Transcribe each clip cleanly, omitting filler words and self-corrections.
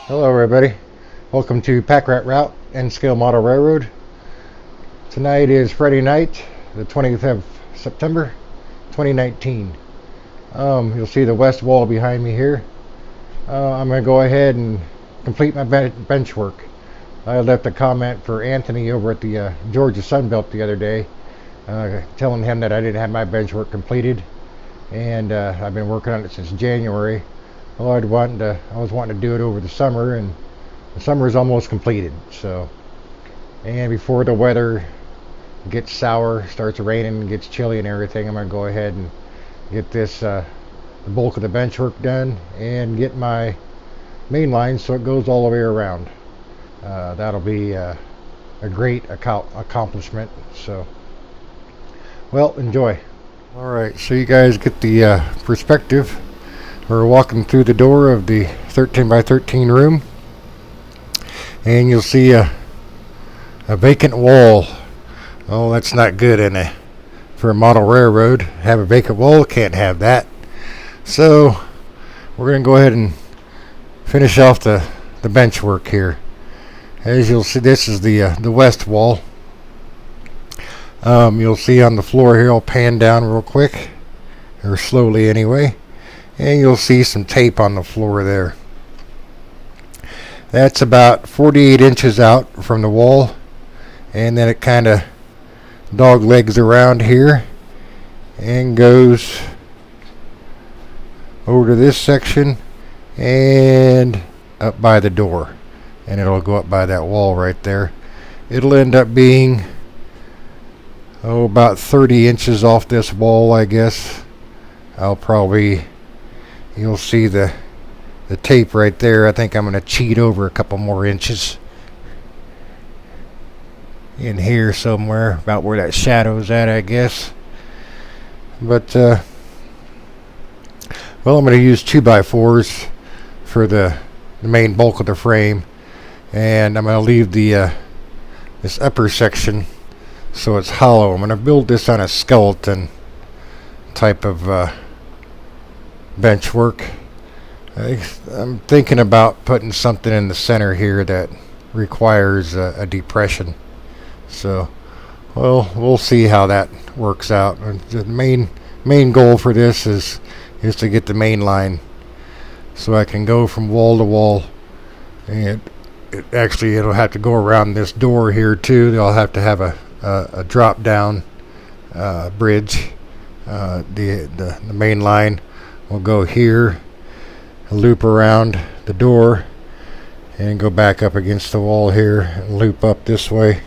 Hello everybody, welcome to Pack Rat Route and Scale Model Railroad. Tonight is Friday night, the 20th of September 2019. You'll see the west wall behind me here. I'm going to go ahead and complete my bench work. I left a comment for Anthony over at the Georgia Sunbelt the other day, telling him that I didn't have my bench work completed, and I've been working on it since January. Well, I was wanting to do it over the summer, and the summer is almost completed. So, and before the weather gets sour, starts raining, gets chilly and everything, I'm gonna go ahead and get this the bulk of the bench work done and get my main line so it goes all the way around. That'll be a great accomplishment. So, well, enjoy. All right, so you guys get the perspective. We're walking through the door of the 13 by 13 room, and you'll see a vacant wall. Oh, that's not good for a model railroad. Have a vacant wall, can't have that. So we're going to go ahead and finish off the bench work here. As you'll see, this is the west wall. You'll see on the floor here, I'll pan down real quick, or slowly anyway. And you'll see some tape on the floor there. That's about 48 inches out from the wall, and then it kind of dog legs around here and goes over to this section and up by the door, and it'll go up by that wall right there. It'll end up being about 30 inches off this wall, I guess. You'll see the tape right there. I think I'm going to cheat over a couple more inches in here somewhere, about where that shadow's at, I guess. But well, I'm going to use 2x4s for the main bulk of the frame, and I'm going to leave the this upper section so it's hollow. I'm going to build this on a skeleton type of bench work. I'm thinking about putting something in the center here that requires a depression. So, well, we'll see how that works out. The main goal for this is to get the main line so I can go from wall to wall, and it'll have to go around this door here too. They'll have to have a drop down bridge. The main line will go here, loop around the door, and go back up against the wall here and loop up this way,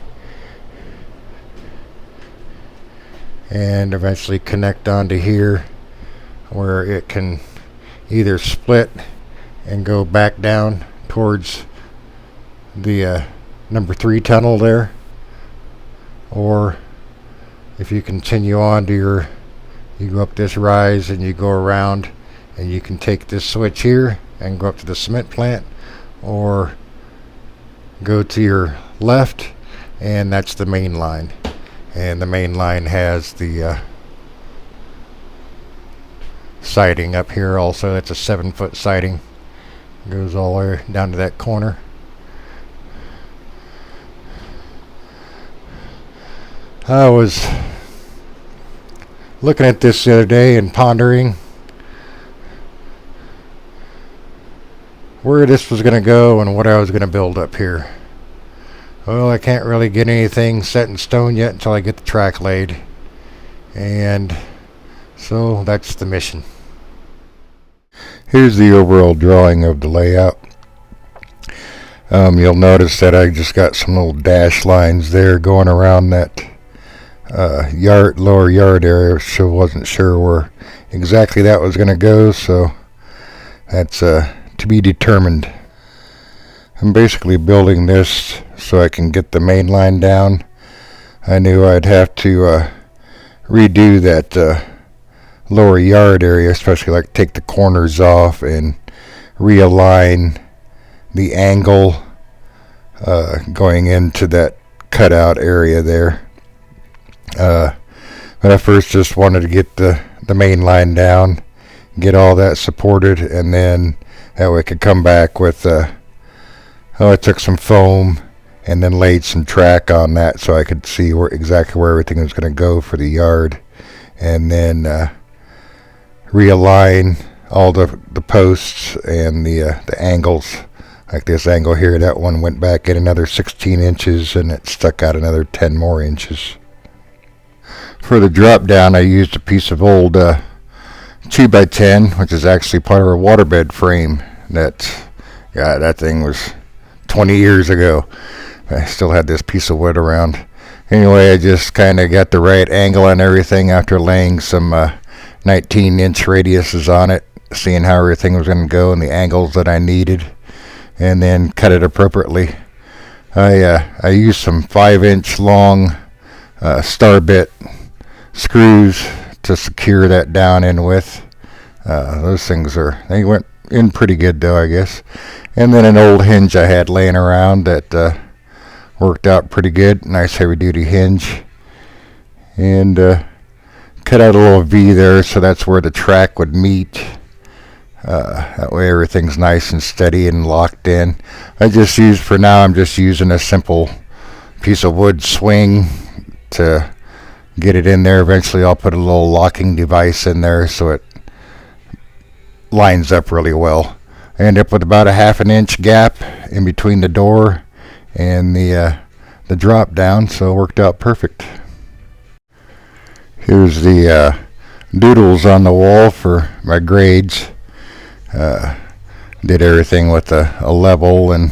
and eventually connect onto here where it can either split and go back down towards the number 3 tunnel there, or if you continue on to you go up this rise and you go around, and you can take this switch here and go up to the cement plant, or go to your left, and that's the main line. And the main line has the siding up here also. That's a 7-foot siding. Goes all the way down to that corner. I was looking at this the other day and pondering where this was going to go and what I was going to build up here. Well, I can't really get anything set in stone yet until I get the track laid, and so that's the mission. Here's the overall drawing of the layout. You'll notice that I just got some little dash lines there going around that lower yard area, so wasn't sure where exactly that was going to go, so that's to be determined. I'm basically building this so I can get the main line down. I knew I'd have to redo that lower yard area, especially like take the corners off and realign the angle going into that cutout area there. But I first just wanted to get the main line down, get all that supported, and then that way I could come back with I took some foam and then laid some track on that so I could see exactly where everything was going to go for the yard, and then realign all the posts and the angles. Like this angle here, that one went back in another 16 inches and it stuck out another 10 more inches. For the drop down, I used a piece of old 2x10, which is actually part of a waterbed frame. That thing was 20 years ago. I still had this piece of wood around. Anyway, I just kind of got the right angle and everything after laying some 19-inch radiuses on it, seeing how everything was going to go and the angles that I needed, and then cut it appropriately. I used some 5-inch long star bit screws to secure that down in with. Those things they went in pretty good though, I guess. And then an old hinge I had laying around that worked out pretty good. Nice heavy duty hinge. And cut out a little V there, so that's where the track would meet. That way everything's nice and steady and locked in. I'm just using a simple piece of wood swing to get it in there. Eventually I'll put a little locking device in there so it lines up really well. I end up with about a 1/2 inch gap in between the door and the drop down, so it worked out perfect. Here's the doodles on the wall for my grades. Did everything with a level, and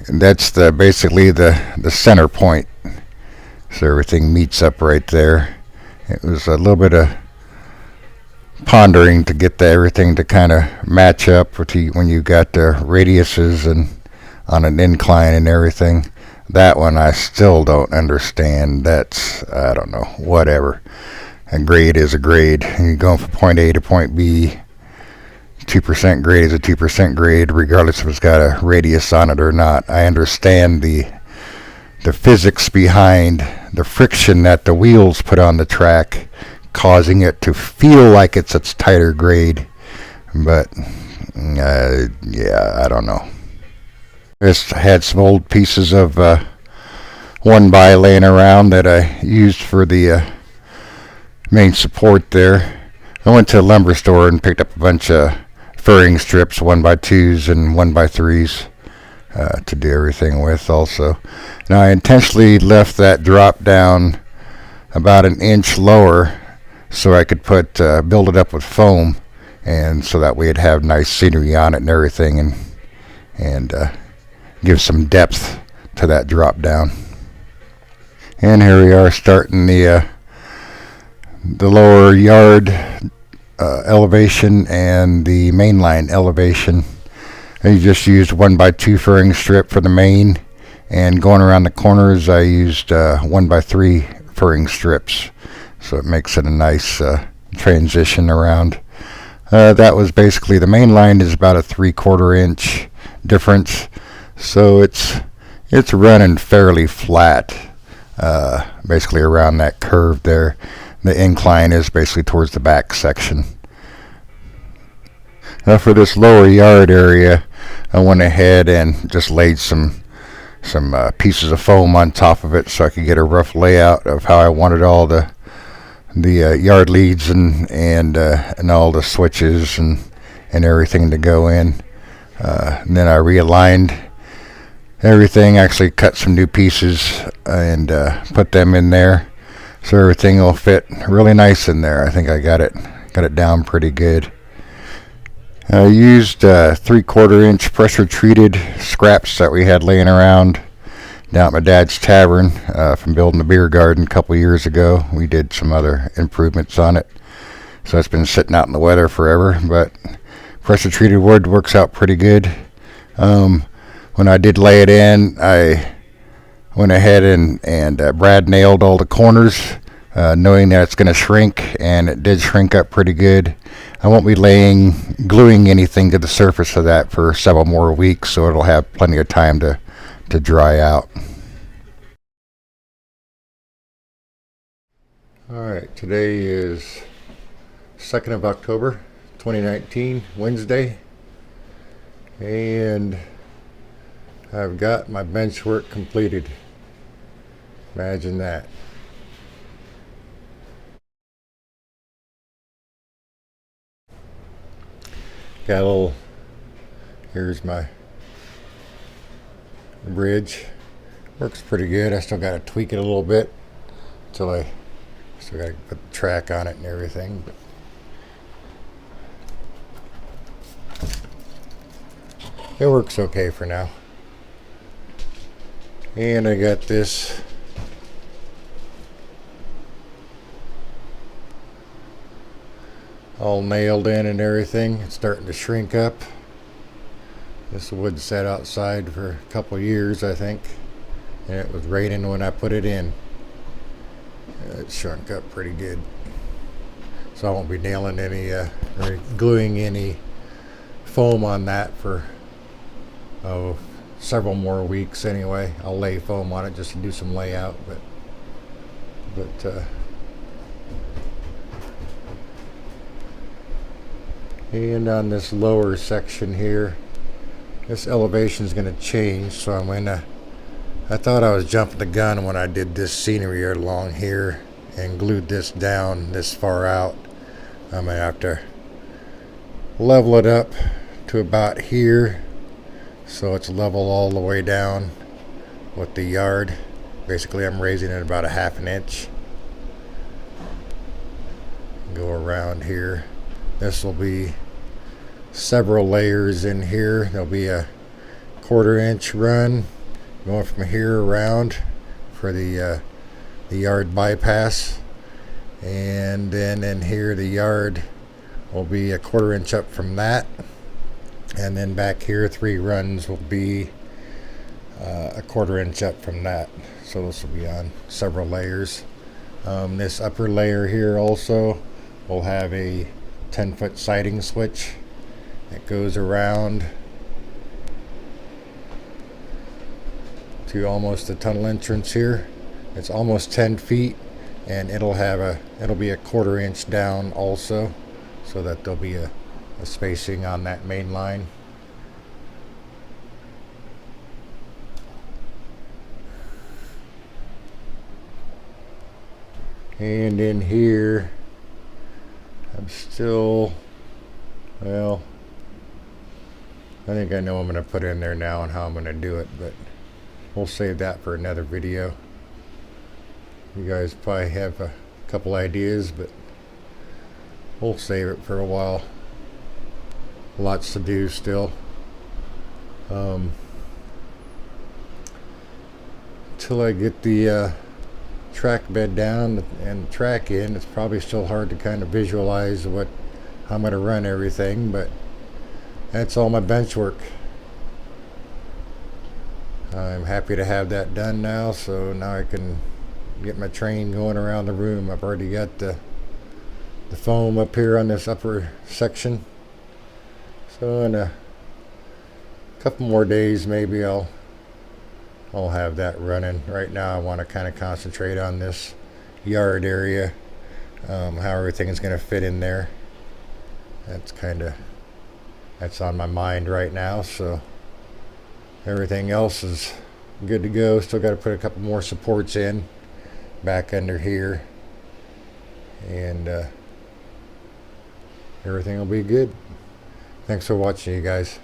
that's basically the center point. So everything meets up right there. It was a little bit of pondering to get everything to kind of match up when you got the radiuses and on an incline and everything. That one I still don't understand. I don't know, whatever. A grade is a grade. You're going from point A to point B. 2% grade is a 2% grade, regardless if it's got a radius on it or not. I understand the physics behind the friction that the wheels put on the track, causing it to feel like it's a tighter grade. But, I don't know. Just had some old pieces of 1x laying around that I used for the main support there. I went to a lumber store and picked up a bunch of furring strips, 1x2s and 1x3s to do everything with also. Now I intentionally left that drop down about 1 inch lower so I could build it up with foam, and so that way it'd have nice scenery on it and everything, and give some depth to that drop down. And here we are starting the lower yard elevation and the mainline elevation. I just used 1x2 furring strip for the main, and going around the corners I used 1x3 furring strips, so it makes it a nice transition around. That was basically, the main line is about a 3/4 inch difference, so it's running fairly flat, basically around that curve there. The incline is basically towards the back section. Now for this lower yard area, I went ahead and just laid some pieces of foam on top of it so I could get a rough layout of how I wanted all the yard leads and all the switches and everything to go in. And then I realigned everything, actually cut some new pieces and put them in there, so everything will fit really nice in there. I think I got it down pretty good. I used 3/4 inch pressure treated scraps that we had laying around down at my dad's tavern from building the beer garden a couple years ago. We did some other improvements on it, so it's been sitting out in the weather forever, but pressure treated wood works out pretty good. When I did lay it in, I went ahead and brad nailed all the corners, knowing that it's going to shrink, and it did shrink up pretty good. I won't be gluing anything to the surface of that for several more weeks, so it'll have plenty of time to dry out. Alright, today is 2nd of October 2019, Wednesday, and I've got my bench work completed. Imagine that. Got a little, here's my bridge. Works pretty good. I still got to tweak it a little bit until I still got to put the track on it and everything. But it works okay for now. And I got this all nailed in and everything. It's starting to shrink up. This wood sat outside for a couple of years, I think, and it was raining when I put it in. It shrunk up pretty good, so I won't be nailing any or gluing any foam on that for several more weeks anyway. I'll lay foam on it just to do some layout, but and on this lower section here, this elevation is going to change, so I thought I was jumping the gun when I did this scenery along here and glued this down this far out. I'm going to have to level it up to about here so it's level all the way down with the yard. Basically, I'm raising it about a half an inch. Go around here. This will be several layers in here. There'll be a 1/4 inch run going from here around for the yard bypass, and then in here the yard will be a 1/4 inch up from that, and then back here 3 runs will be a 1/4 inch up from that. So this will be on several layers. This upper layer here also will have a 10-foot siding switch that goes around to almost the tunnel entrance here. It's almost 10 feet, and it'll be a 1/4 inch down also, so that there'll be a spacing on that main line. And in here, I'm still, well, I think I know what I'm going to put in there now and how I'm going to do it, but we'll save that for another video. You guys probably have a couple ideas, but we'll save it for a while. Lots to do still. Till I get the track bed down and track in, it's probably still hard to kind of visualize how I'm going to run everything, but that's all my bench work. I'm happy to have that done now, so now I can get my train going around the room. I've already got the foam up here on this upper section, so in a couple more days maybe I'll have that running. Right now I want to kind of concentrate on this yard area, how everything is going to fit in there. That's on my mind right now, so everything else is good to go. Still got to put a couple more supports in back under here, and everything will be good. Thanks for watching, you guys.